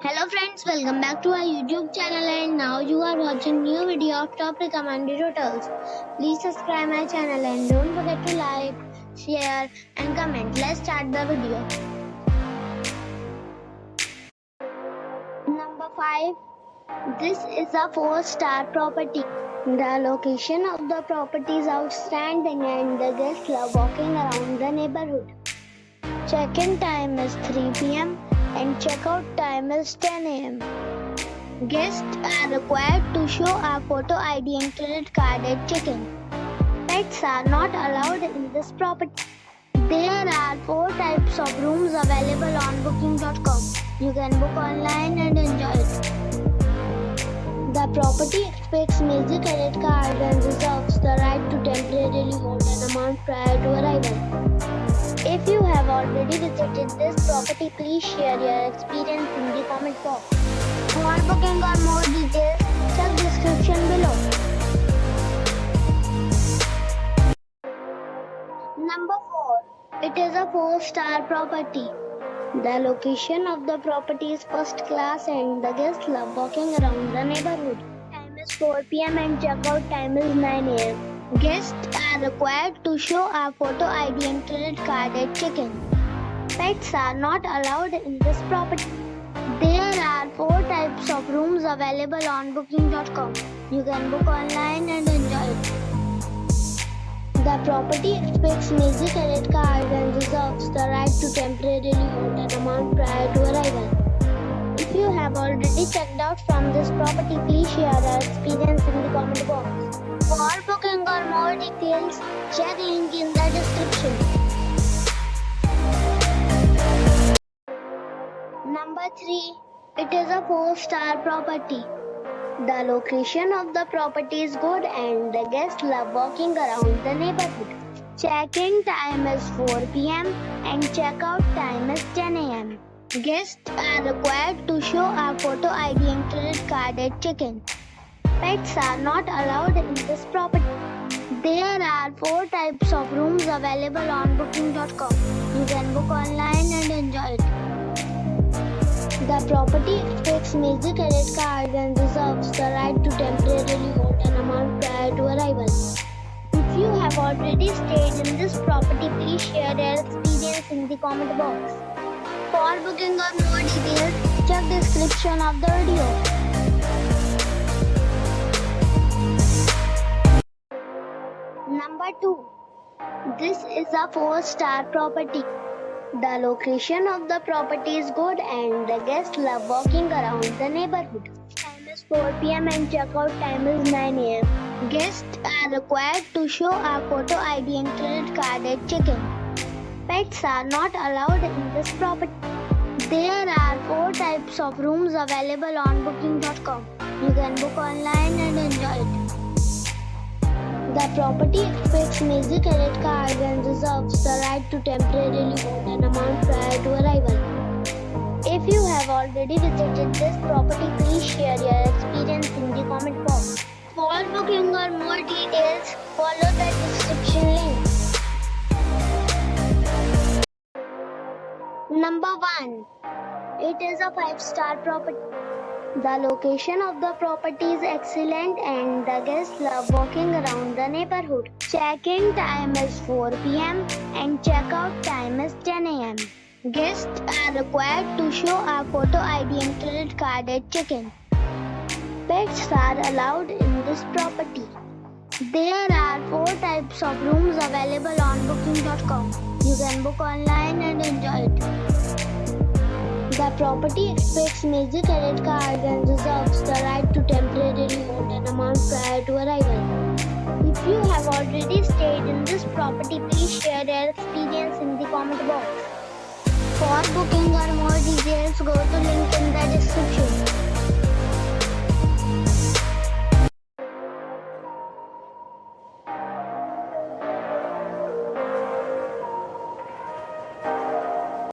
Hello friends, welcome back to our YouTube channel and now you are watching new video of top recommended hotels. Please subscribe my channel and don't forget to like, share and comment. Let's start the video. Number 5. This is a 4-star property. The location of the property is outstanding and the guests love walking around the neighborhood. Check-in time is 3 p.m. and check-out time is 10 a.m. Guests are required to show a photo ID and credit card at check-in. Pets are not allowed in this property. There are 4 types of rooms available on booking.com. You can book online and enjoy it. The property expects major credit card and reserves the right to temporarily hold an amount prior to arrival. If you have already visited this property, please share your experience in the comment box. For booking or more details, check description below. Number 4. It is a 4-star property. The location of the property is first class and the guests love walking around the neighborhood. Time is 4 p.m. and checkout time is 9 a.m. Guests are required to show a photo ID and credit card at check-in. Pets are not allowed in this property. There are 4 types of rooms available on booking.com. You can book online and enjoy it. The property expects major credit card and reserves the right to temporarily hold an amount prior to arrival. If you have already checked out from this property, please share your experience in the comment box. For booking or more details, check link in the description. Number 3. It is a 4-star property. The location of the property is good and the guests love walking around the neighborhood. Check-in time is 4 p.m. and check-out time is 10 a.m. Guests are required to show a photo ID and credit card at check-in. Pets are not allowed in this property. There are 4 types of rooms available on booking.com. You can book online and enjoy it. The property expects major credit card and reserves the right to temporarily hold an amount prior to arrival. If you have already stayed in this property, please share your experience in the comment box. For booking or more details, check description of the video. Number 2. This is a 4-star property. The location of the property is good and the guests love walking around the neighborhood. Time is 4 p.m. and checkout time is 9 a.m. Guests are required to show a photo ID and credit card at check-in. Pets are not allowed in this property. There are 4 types of rooms available on booking.com. You can book online and enjoy it. The property expects major credit card and reserves the right to temporarily hold an amount prior to arrival. If you have already visited this property, please share your experience in the comment box. For booking or more details, follow the description link. Number 1. It is a 5-star property. The location of the property is excellent and the guests love walking around the neighborhood. Check-in time is 4 p.m. and check-out time is 10 a.m. Guests are required to show a photo ID and credit card at check-in. Pets are allowed in this property. There are 4 types of rooms available on booking.com. You can book online and enjoy it. The property expects major credit card and reserves the right to temporarily hold an amount prior to arrival. If you have already stayed in this property, please share your experience in the comment box. For booking or more details, go to link in the description.